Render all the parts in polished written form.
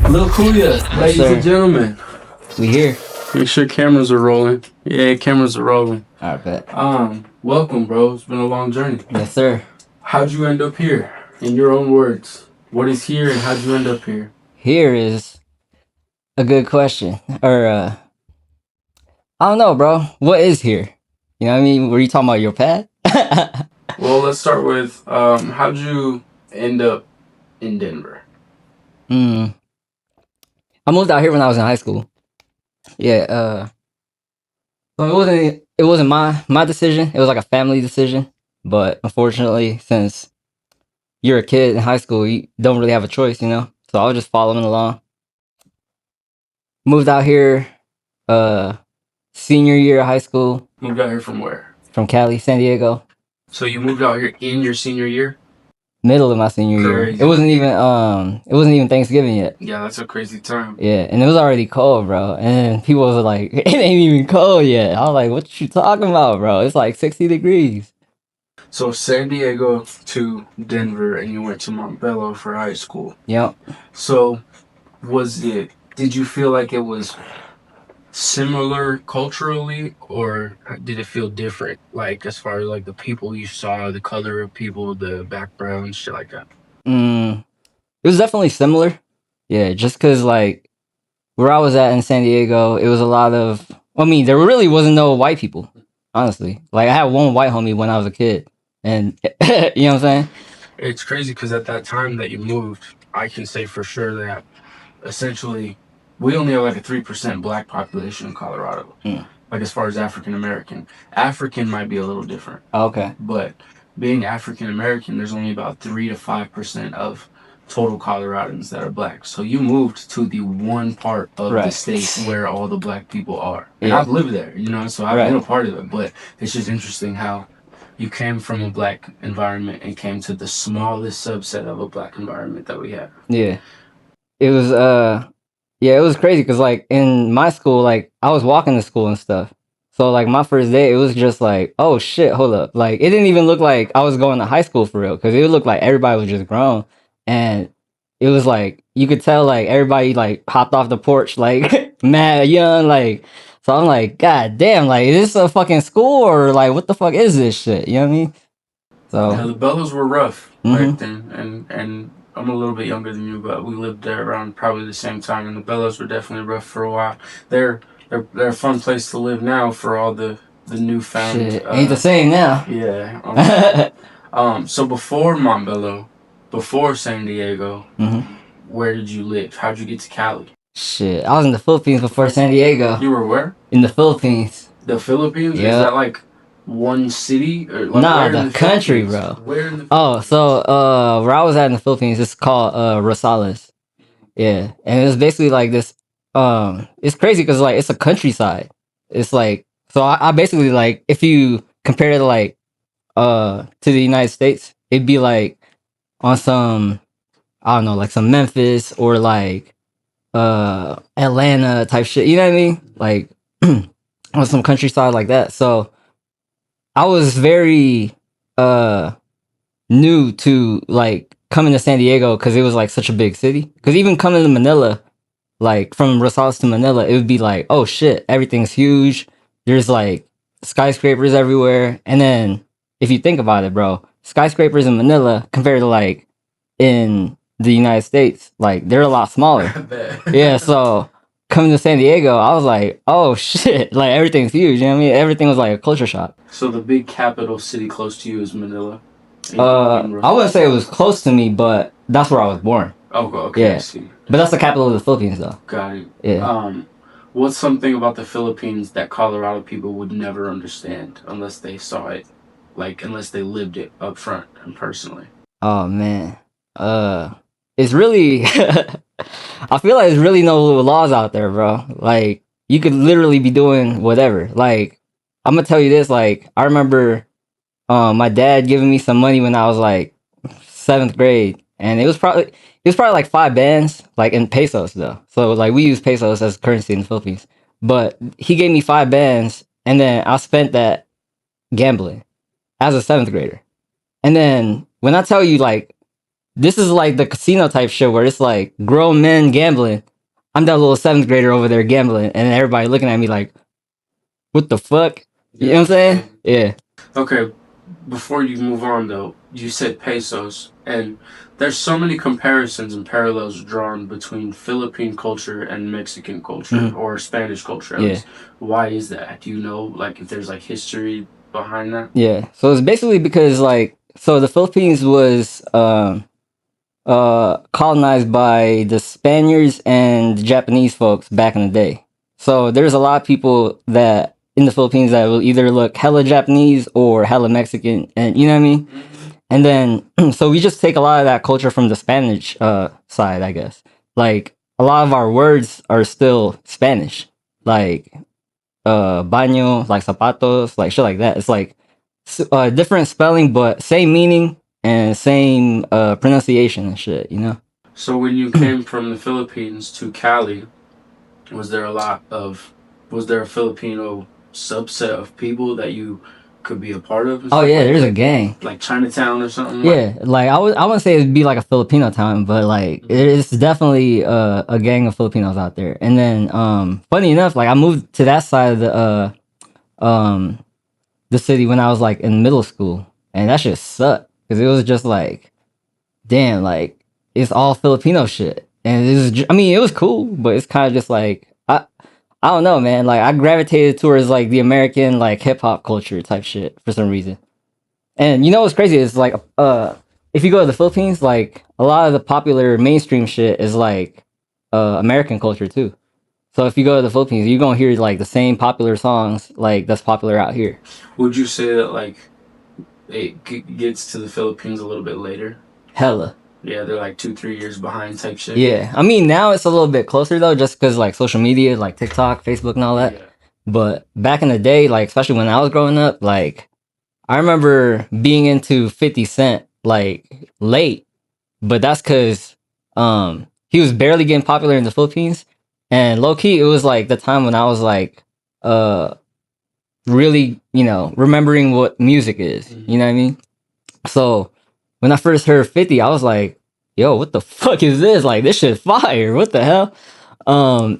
Lil Kooya, ladies sir. and gentlemen. We here. Make sure cameras are rolling. Yeah, cameras are rolling. I bet. Welcome, bro. It's been a long journey. Yes, sir. How'd you end up here? In your own words. What is here and how'd you end up here? Here is a good question. Or, I don't know, bro. What is here? You know what I mean? Were you talking about your path? Well, let's start with, how'd you end up in Denver? I moved out here when I was in high school. Yeah, well, it wasn't my decision. It was like a family decision. But unfortunately, since you're a kid in high school, you don't really have a choice, you know? So I was just following along. Moved out here senior year of high school. Moved out here from where? From Cali, San Diego. So you moved out here in your senior year? Middle of my senior year. Crazy. It wasn't even Thanksgiving yet. Yeah, that's a crazy time. Yeah, and it was already cold, bro. And people was like, it ain't even cold yet. I was like, what you talking about, bro? It's like 60 degrees. So San Diego to Denver, and you went to Montbello for high school. Yep. So did you feel like it was similar culturally, or did it feel different? Like, as far as like the people you saw, the color of people, the background, shit like that? It was definitely similar. Yeah, just because like where I was at in San Diego, it was a lot of, I mean, there really wasn't no white people, honestly. Like I had one white homie when I was a kid, and you know what I'm saying? It's crazy because at that time that you moved, I can say for sure that essentially we only have like a 3% black population in Colorado. Like as far as African American might be a little different. Okay. But being African American, there's only about 3 to 5% of total Coloradans that are black. So you moved to the one part of the state where all the black people are. And I've lived there, you know, so I've been a part of it. But it's just interesting how you came from a black environment and came to the smallest subset of a black environment that we have. Yeah. It was it was crazy because like in my school, like I was walking to school and stuff. So like my first day, it was just like, oh shit, hold up. Like it didn't even look like I was going to high school for real, because it looked like everybody was just grown. And it was like you could tell like everybody like hopped off the porch like mad young, like. So I'm like, god damn, like is this a fucking school or like what the fuck is this shit? You know what I mean? So yeah, the Bellas were rough back then, and I'm a little bit younger than you, but we lived there around probably the same time, and the Bellas were definitely rough for a while. They're a fun place to live now for all the newfound. Shit, ain't the same now. Yeah. So before Montbello, before San Diego, where did you live? How'd you get to Cali? Shit, I was in the Philippines before San Diego. You were where? In the Philippines. The Philippines? Yeah. Is that like one city? Or like nah, the country, bro. Where in the Oh, so where I was at in the Philippines, it's called Rosales. Yeah, and it's basically like this. It's crazy because like it's a countryside. It's like, so I basically like, if you compare it to like to the United States, it'd be like on some, I don't know, like some Memphis or like Atlanta type shit. You know what I mean? Like on some countryside like that. So I was very new to like coming to San Diego because it was like such a big city. Because even coming to Manila, like from Rosales to Manila, it would be like, oh shit, everything's huge. There's like skyscrapers everywhere. And then if you think about it, bro, skyscrapers in Manila compared to like in the United States, like they're a lot smaller. Yeah, so coming to San Diego, I was like, oh shit, like everything's huge. You know what I mean? Everything was like a culture shock. So the big capital city close to you is Manila? I wouldn't say it was close to me, but that's where I was born. Oh, okay. Yeah. I see. But that's the capital of the Philippines, though. Got it. Yeah. What's something about the Philippines that Colorado people would never understand unless they saw it, like unless they lived it up front and personally? Oh man, it's really. I feel like there's really no laws out there, bro. Like you could literally be doing whatever. Like I'm gonna tell you this. Like I remember, my dad giving me some money when I was like 7th grade, and it was probably like 5 bands, like in pesos though. So like we use pesos as currency in the Philippines. But he gave me 5 bands, and then I spent that gambling as a 7th grader. And then when I tell you like this is like the casino type shit where it's like grown men gambling. I'm that little 7th grader over there gambling, and everybody looking at me like, what the fuck? You know what I'm saying? Yeah. Okay, before you move on though, you said pesos, and there's so many comparisons and parallels drawn between Philippine culture and Mexican culture, or Spanish culture at least. Why is that? Do you know, like, if there's like history behind that? Yeah. So it's basically because like, so the Philippines was colonized by the Spaniards and the Japanese folks back in the day. So there's a lot of people that in the Philippines that will either look hella Japanese or hella Mexican, and you know what I mean? And then so we just take a lot of that culture from the Spanish side, I guess. Like a lot of our words are still Spanish. Like baño, like zapatos, like shit like that. It's like different spelling but same meaning and same pronunciation and shit, you know? So when you came from the Philippines to Cali, was there a Filipino subset of people that you could be a part of? Oh yeah, there's a gang. Like Chinatown or something? Yeah, like I wouldn't say it'd be like a Filipino town, but like it's definitely a gang of Filipinos out there. And then funny enough, like I moved to that side of the city when I was like in middle school, and that shit sucked because it was just like, damn, like it's all Filipino shit, and I mean, it was cool, but it's kind of just like I don't know, man. Like I gravitated towards like the American like hip hop culture type shit for some reason. And you know what's crazy is like if you go to the Philippines, like a lot of the popular mainstream shit is like American culture too. So if you go to the Philippines, you're gonna hear like the same popular songs like that's popular out here. Would you say that like it gets to the Philippines a little bit later? Hella. Yeah, they're like 2-3 years behind type shit. Yeah, I mean now it's a little bit closer though, just because like social media, like TikTok, Facebook, and all that. Yeah. But back in the day, like especially when I was growing up, like I remember being into 50 Cent like late, but that's because he was barely getting popular in the Philippines, and low key it was like the time when I was like really, you know, remembering what music is. You know what I mean? So when I first heard 50, I was like, yo, what the fuck is this? Like this shit fire. What the hell?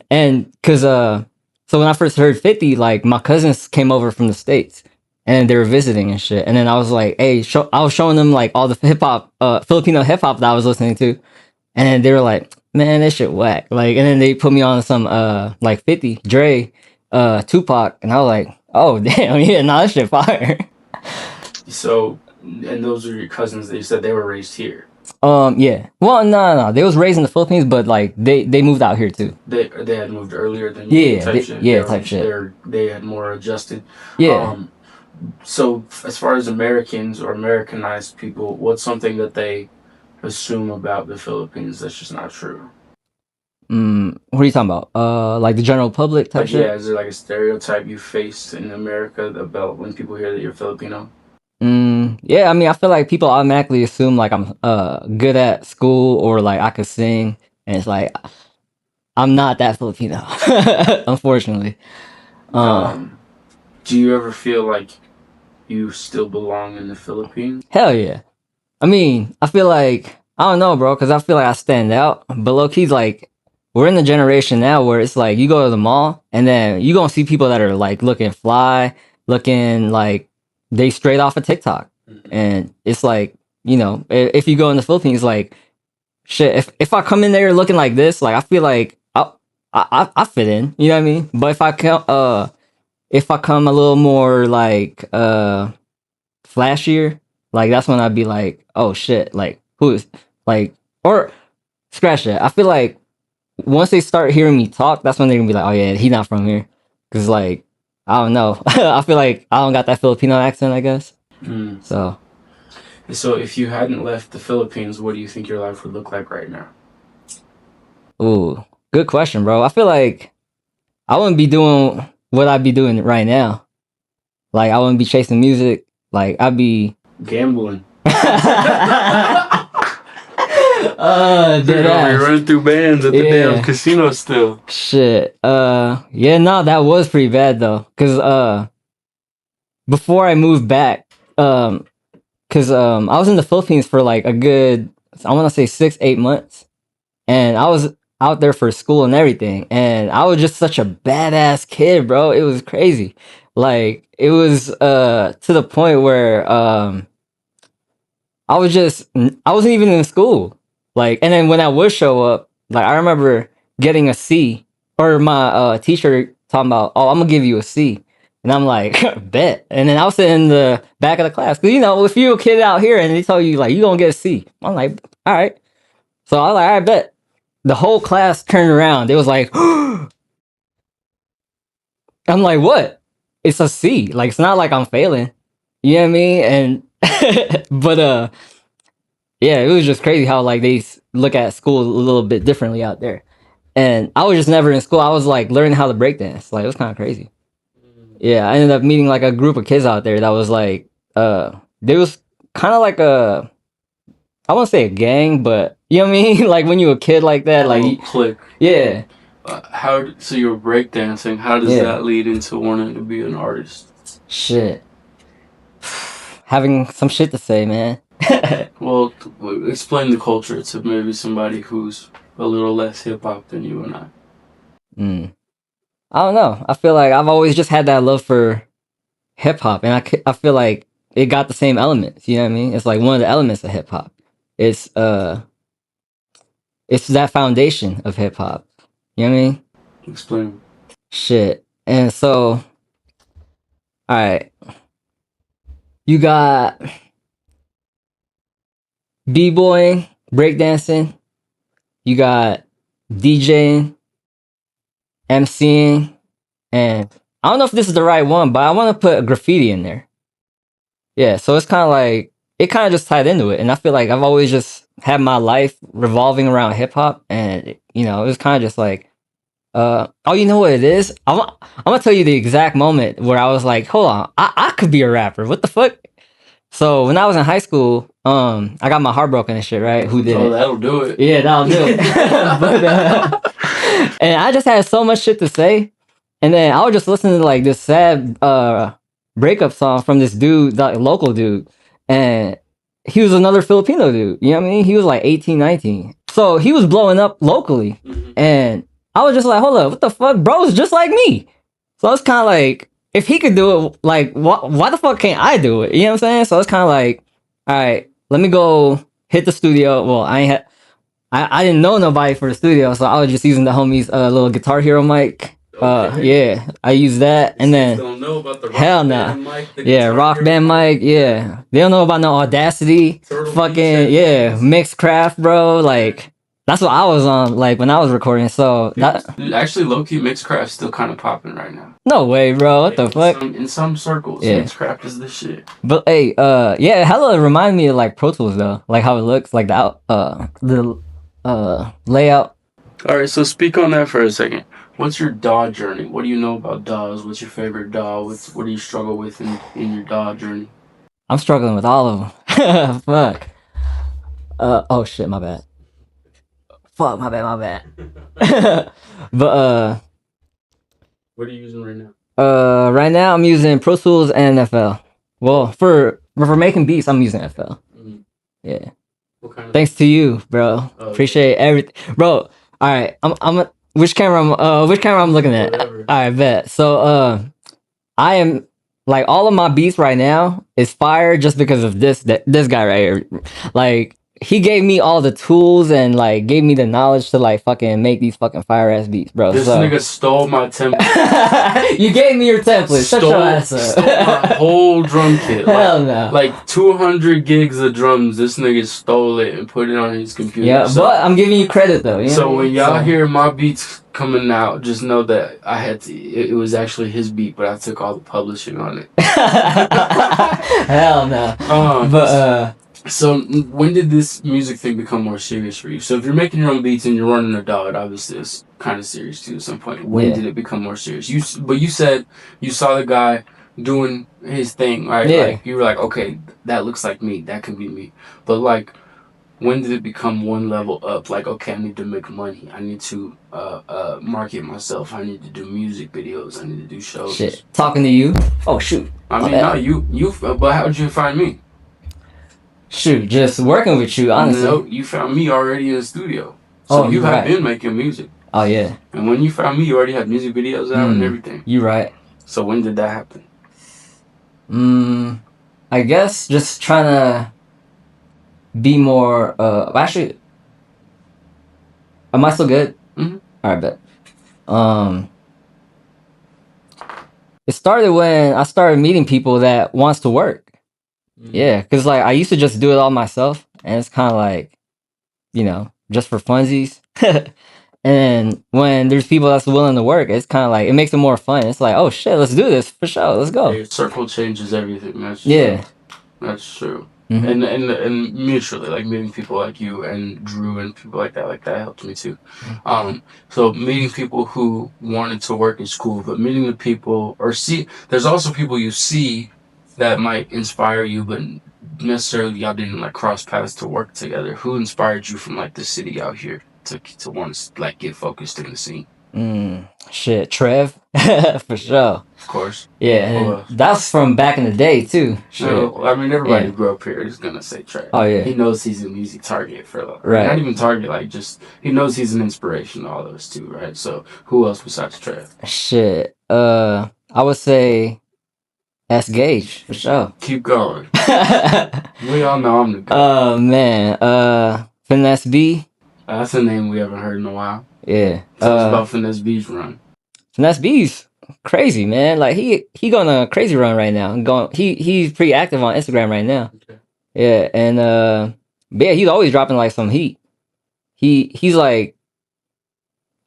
And cause so when I first heard 50, like my cousins came over from the States and they were visiting and shit. And then I was like, hey, I was showing them like all the hip hop, Filipino hip hop that I was listening to. And they were like, man, this shit whack. Like, and then they put me on some like 50, Dre, Tupac, and I was like, oh damn, yeah, nah, this shit fire. So, and those are your cousins that you said they were raised here? Yeah. Well, no. They was raised in the Philippines, but like they moved out here too. They had moved earlier than you. Yeah, type shit. Type shit. They had more adjusted. Yeah. So as far as Americans or Americanized people, what's something that they assume about the Philippines that's just not true? What are you talking about? Like the general public type shit? Yeah, is there like a stereotype you face in America about when people hear that you're Filipino? Yeah, I mean, I feel like people automatically assume like I'm good at school or like I could sing, and it's like I'm not that Filipino, unfortunately. Do you ever feel like you still belong in the Philippines? Hell yeah. I mean, I feel like I don't know, bro, because I feel like I stand out, but low key, like we're in the generation now where it's like you go to the mall and then you gonna see people that are like looking fly, looking like they straight off of TikTok. And it's like, you know, if you go in the Philippines, like shit, if I come in there looking like this, like I feel like I fit in, you know what I mean? But if I come a little more like flashier, like that's when I'd be like, oh shit, like who is like, or scratch that. I feel like once they start hearing me talk, that's when they're gonna be like, oh yeah, he's not from here. Cause like, I don't know. I feel like I don't got that Filipino accent, I guess. So if you hadn't left the Philippines, what do you think your life would look like right now? Ooh, good question, bro. I feel like I wouldn't be doing what I'd be doing right now. Like I wouldn't be chasing music. Like I'd be gambling. Dead ass. Running through bands at the damn casino still. Shit. Yeah, no, that was pretty bad though. Cause before I moved back, cause I was in the Philippines for like a good I want to say 6-8 months, and I was out there for school and everything, and I was just such a badass kid, bro. It was crazy. Like it was to the point where I wasn't even in school. Like, and then when I would show up, like I remember getting a C, or my teacher talking about, "Oh, I'm gonna give you a C," and I'm like, "Bet." And then I was sitting in the back of the class, because if you're a kid out here and they tell you like you gonna get a C, I'm like, "All right." So I was like, "All right, bet." The whole class turned around. They was like, I'm like, "What?" It's a C. Like it's not like I'm failing. You know what I mean? And but yeah, it was just crazy how like they look at school a little bit differently out there. And I was just never in school. I was like learning how to break dance. Like it was kind of crazy. Yeah, I ended up meeting like a group of kids out there that was like they was kind of like I won't say a gang, but you know what I mean? Like when you a kid like that, like you click. Yeah. So you're breakdancing. How does that lead into wanting to be an artist? Shit. Having some shit to say, man. Well, explain the culture to maybe somebody who's a little less hip hop than you and I. I don't know. I feel like I've always just had that love for hip hop, and I feel like it got the same elements. You know what I mean? It's like one of the elements of hip hop. It's that foundation of hip hop. You know what I mean? Explain. Shit. And so, all right, you got b-boying, breakdancing. You got DJing, MCing, and I don't know if this is the right one, but I want to put graffiti in there. Yeah, so it's kind of like, it kind of just tied into it. And I feel like I've always just had my life revolving around hip hop. And, it was kind of just like, oh, you know what it is? I'm going to tell you the exact moment where I was like, hold on, I could be a rapper. What the fuck? So when I was in high school, I got my heart broken and shit, right? Who did it? That'll do it. Yeah, that'll do it. And I just had so much shit to say. And then I was just listening to like this sad breakup song from this dude, like local dude. And he was another Filipino dude. You know what I mean? He was like 18, 19. So he was blowing up locally. Mm-hmm. And I was just like, hold up, what the fuck? Bro's just like me. So it's kind of like, if he could do it, like, why the fuck can't I do it? You know what I'm saying? So it's kind of like, all right, let me go hit the studio. Well, I didn't know nobody for the studio, so I was just using the homie's little Guitar Hero mic. Okay. Yeah, I use that, and then don't know about the hell no, Rock Band mic. Yeah, they don't know about no Audacity, fucking Mixcraft, bro. Like that's what I was on, like when I was recording. So actually, low key, Mixcraft's still kind of popping right now. No way, bro. What the fuck? In some circles, Mixcraft is the shit. But hey, hella remind me of like Pro Tools though, like how it looks, like the layout. All right, so speak on that for a second. What's your DAW journey? What do you know about DAWs? What's your favorite DAW? What do you struggle with in your DAW journey? I'm struggling with all of them. Fuck. Oh shit, my bad. Fuck, my bad. But what are you using right now? Right now I'm using Pro Tools and FL. Well, for making beats, I'm using FL. Mm-hmm. Yeah. What kind of Thanks to you, bro. Appreciate everything, bro. All right, I'm which camera I'm looking at? Whatever. All right, bet. So I am like all of my beats right now is fire just because of this guy right here. Like he gave me all the tools and like gave me the knowledge to like fucking make these fucking fire ass beats, bro. This nigga stole my template. You gave me your template. Shut your ass up. Stole my whole drum kit. Hell no. Like 200 gigs of drums. This nigga stole it and put it on his computer. Yeah, so, but I'm giving you credit though. You know so when y'all hear my beats coming out, just know that I had to. It was actually his beat, but I took all the publishing on it. Hell no. So when did this music thing become more serious for you? So if you're making your own beats and you're running a DAW, it obviously is kind of serious too at some point. When did it become more serious? You said you saw the guy doing his thing, right? Yeah. Like you were like, okay, that looks like me. That could be me. But like, when did it become one level up? Like, okay, I need to make money. I need to market myself. I need to do music videos. I need to do shows. Shit. Talking to you? Oh shoot. I mean, no, you. But how'd you find me? Shoot, just working with you, honestly. No, you found me already in the studio. So you have been making music. Oh, yeah. And when you found me, you already had music videos out and everything. You right. So when did that happen? I guess just trying to be more, actually, am I still good? Mm-hmm. All right, bet. It started when I started meeting people that wants to work. Yeah, because like I used to just do it all myself, and it's kind of like, just for funsies. And when there's people that's willing to work, it's kind of like it makes it more fun. It's like, oh shit, let's do this for sure. Let's go. Your circle changes everything. That's true. That's true. And mutually, like meeting people like you and Drew and people like that helped me too. So meeting people who wanted to work is cool, but meeting the people there's also people you see that might inspire you, but necessarily y'all didn't like cross paths to work together. Who inspired you from like the city out here to want to like get focused in the scene? Shit, Trev, for sure. Of course. Yeah, and that's from back in the day too. No, I mean everybody who grew up here is gonna say Trev. Oh yeah. He knows he's a music target for right. Not even target, like just he knows he's an inspiration to all of us too, right? So who else besides Trev? Shit. I would say S Gage for sure. Keep going. We all know I'm the guy. Oh man. Finesse B. That's a name we haven't heard in a while. Yeah. Tell us about Finesse B's run. Finesse B's crazy, man. Like he going on a crazy run right now. He's pretty active on Instagram right now. Okay. Yeah, and yeah, he's always dropping like some heat. He's like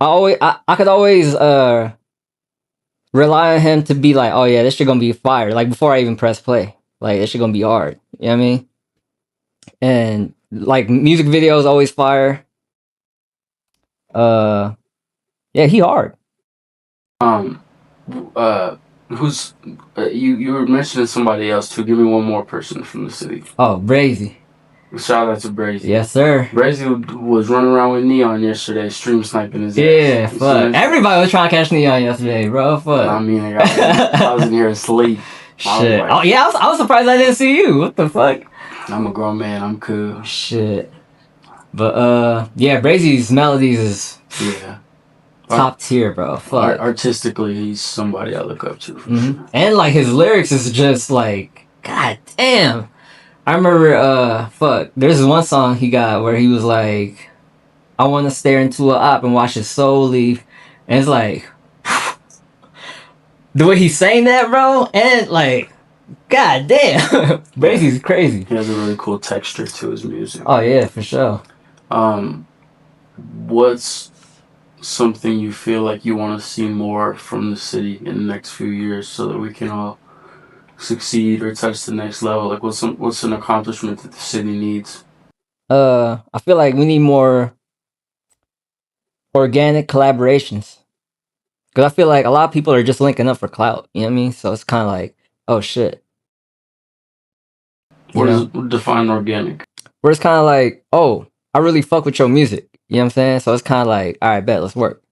I could always rely on him to be like, oh yeah, this shit gonna be fire. Like before I even press play. Like this shit gonna be hard. You know what I mean? And like music videos always fire. Yeah, he hard. Who's you were mentioning somebody else too. Give me one more person from the city. Oh, Brazy. Shout out to Brazy. Yes, sir. Brazy was running around with Neon yesterday, stream sniping his ass. Yeah, fuck. Everybody was trying to catch Neon yesterday, bro. Fuck. I mean, I was in here asleep. Shit. Like, oh yeah, I was surprised I didn't see you. What the fuck? I'm a grown man. I'm cool. Shit. But yeah, Brazy's melodies is top tier, bro. Fuck. Artistically, he's somebody I look up to. For sure. And like his lyrics is just like, god damn. I remember, there's one song he got where he was like, I want to stare into an op and watch his soul leave. And it's like, the way he's saying that, bro, and like, god damn. Brazy's crazy. He has a really cool texture to his music. Oh, yeah, for sure. What's something you feel like you want to see more from the city in the next few years so that we can all succeed or touch the next level? Like what's an accomplishment that the city needs? I feel like we need more organic collaborations, because I feel like a lot of people are just linking up for clout, you know what I mean? So it's kind of like, oh shit. What does define organic? Where it's kind of like, oh, I really fuck with your music, you know what I'm saying? So it's kind of like, all right, bet, let's work.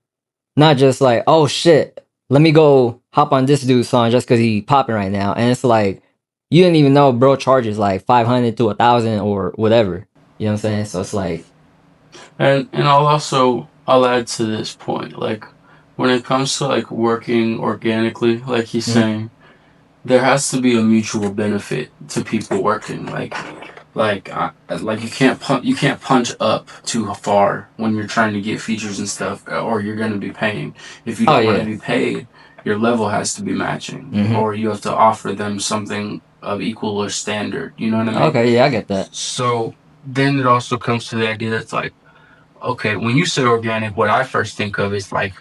Not just like, oh shit, let me go hop on this dude's song just because he popping right now. And it's like, you didn't even know bro charges like 500 to 1,000 or whatever. You know what I'm saying? So it's like... And I'll add to this point. Like, when it comes to like working organically, like he's saying, there has to be a mutual benefit to people working. Like you can't punch up too far when you're trying to get features and stuff, or you're going to be paying. If you don't want to be paid, your level has to be matching, or you have to offer them something of equal or standard. You know what I mean? Okay, yeah, I get that. So then it also comes to the idea that's like, okay, when you say organic, what I first think of is like,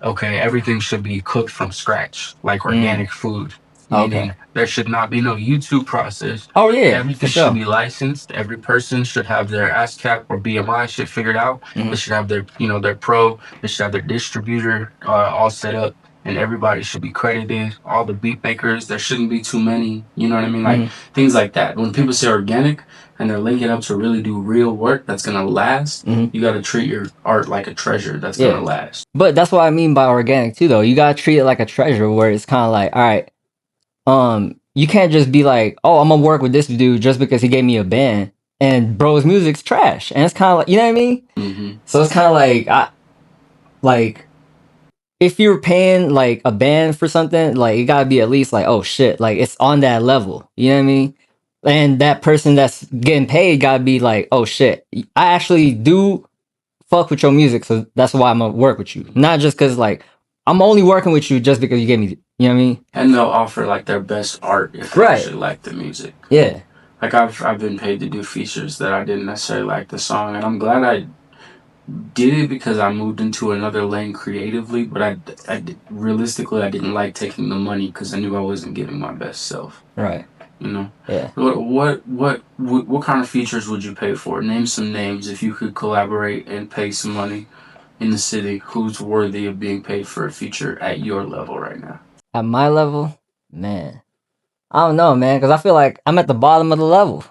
okay, everything should be cooked from scratch, like organic food. Meaning there should not be no YouTube process. Oh yeah, everything should be licensed. Every person should have their ASCAP or BMI shit figured out. They should have their their pro. They should have their distributor all set up, and everybody should be credited. All the beat makers, there shouldn't be too many. You know what I mean? Like things like that. When people say organic and they're linking up to really do real work that's gonna last, you gotta treat your art like a treasure that's gonna last. But that's what I mean by organic too, though. You gotta treat it like a treasure, where it's kind of like, all right. you can't just be like, oh, I'm gonna work with this dude just because he gave me a band, and bro's music's trash, and it's kind of like, you know what I mean? Mm-hmm. So it's kind of like if you're paying like a band for something, like it gotta be at least like, oh shit, like it's on that level, you know what I mean? And that person that's getting paid gotta be like, oh shit, I actually do fuck with your music, so that's why I'm gonna work with you, not just because like I'm only working with you just because you gave me, you know what I mean? And they'll offer like their best art if they actually like the music. Yeah. Like I've been paid to do features that I didn't necessarily like the song, and I'm glad I did it because I moved into another lane creatively. But realistically, I didn't like taking the money because I knew I wasn't giving my best self. Right. You know. Yeah. What kind of features would you pay for? Name some names if you could collaborate and pay some money in the city. Who's worthy of being paid for a feature at your level right now? At my level, man, I don't know, man, because I feel like I'm at the bottom of the level.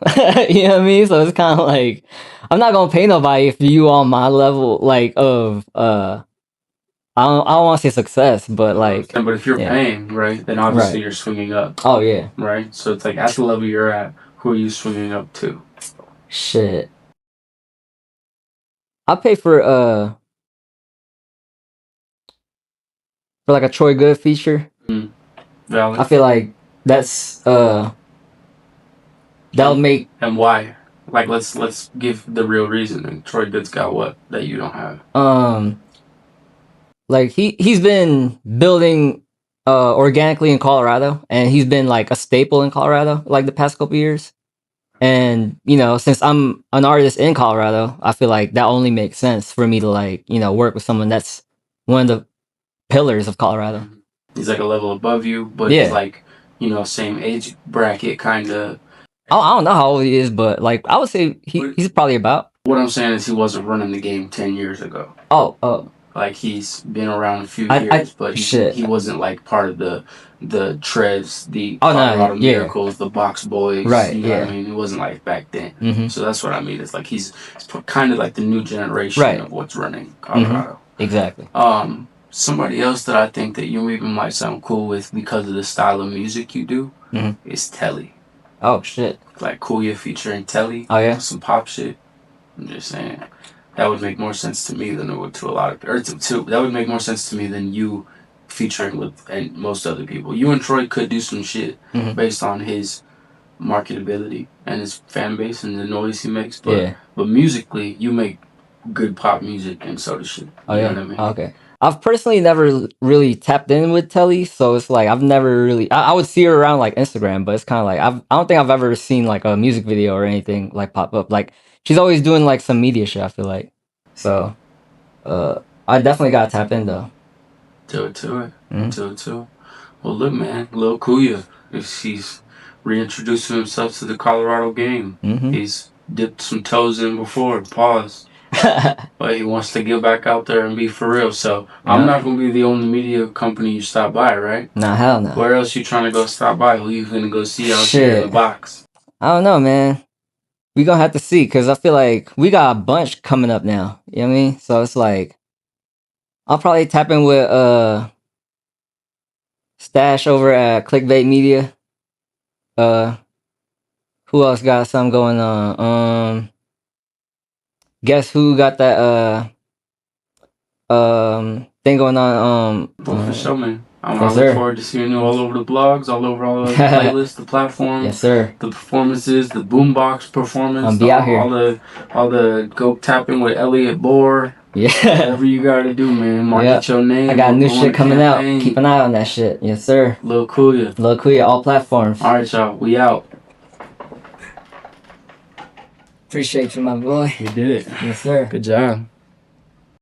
You know what I mean? So it's kind of like I'm not gonna pay nobody if you on my level, like of I don't want to say success, but like. But if you're paying, right, then obviously you're swinging up. Oh yeah. Right. So it's like at the level you're at, who are you swinging up to? Shit. I pay for like a Troy Good feature. Valid. I feel like that's that'll make. And why? Like let's give the real reason. And Troy Good's got what that you don't have? Like he's been building organically in Colorado, and he's been like a staple in Colorado like the past couple years. And you know, since I'm an artist in Colorado, I feel like that only makes sense for me to like, you know, work with someone that's one of the pillars of Colorado. He's like a level above you, but he's like, you know, same age bracket kind of. I don't know how old he is, but like I would say he's probably about. What I'm saying is he wasn't running the game 10 years ago. Oh. Like he's been around a few years, but he wasn't like part of the Trevs, the Colorado Miracles, the Box Boys. Right. You know what I mean? It wasn't like back then. Mm-hmm. So that's what I mean. It's like he's kind of like the new generation of what's running Colorado. Mm-hmm. Exactly. Somebody else that I think that you even might sound cool with because of the style of music you do is Telly. Oh shit. Like Kooya featuring Telly. Oh yeah. Some pop shit. I'm just saying. That would make more sense to me than it would to a lot of people. That would make more sense to me than you featuring with and most other people. You and Troy could do some shit based on his marketability and his fan base and the noise he makes. But musically, you make good pop music, and so does shit. Oh yeah. Know what I mean? Okay. I've personally never really tapped in with Telly, so it's like I've never really. I would see her around like Instagram, but it's kind of like I don't think I've ever seen like a music video or anything like pop up. Like she's always doing like some media shit, I feel like. So, I definitely gotta tap in though. Do it to it. Do it to it. Well, look, man, Lil Kooya, he's reintroducing himself to the Colorado game. He's dipped some toes in before. Pause. But he wants to get back out there and be for real. So I'm not gonna be the only media company you stop by, right? Nah, hell no. Where else you trying to go stop by? Who you gonna go see out here in the box? I don't know, man. We gonna have to see, because I feel like we got a bunch coming up now. You know what I mean? So it's like I'll probably tap in with Stash over at Clickbait Media. Who else got something going on? Guess who got that thing going on? For sure, man. I look forward to seeing you all over the blogs, all over all the playlists, the platforms. Yes, sir. The performances, the boombox performance. I'll be out here. All the go tapping with Elliot Bohr. Yeah. Whatever you gotta do, man. Market your name. I got new shit coming out. Keep an eye on that shit. Yes, sir. Lil Kooya. Lil Kooya, all platforms. All right, y'all. We out. Appreciate you, my boy. You did it. Yes, sir. Good job.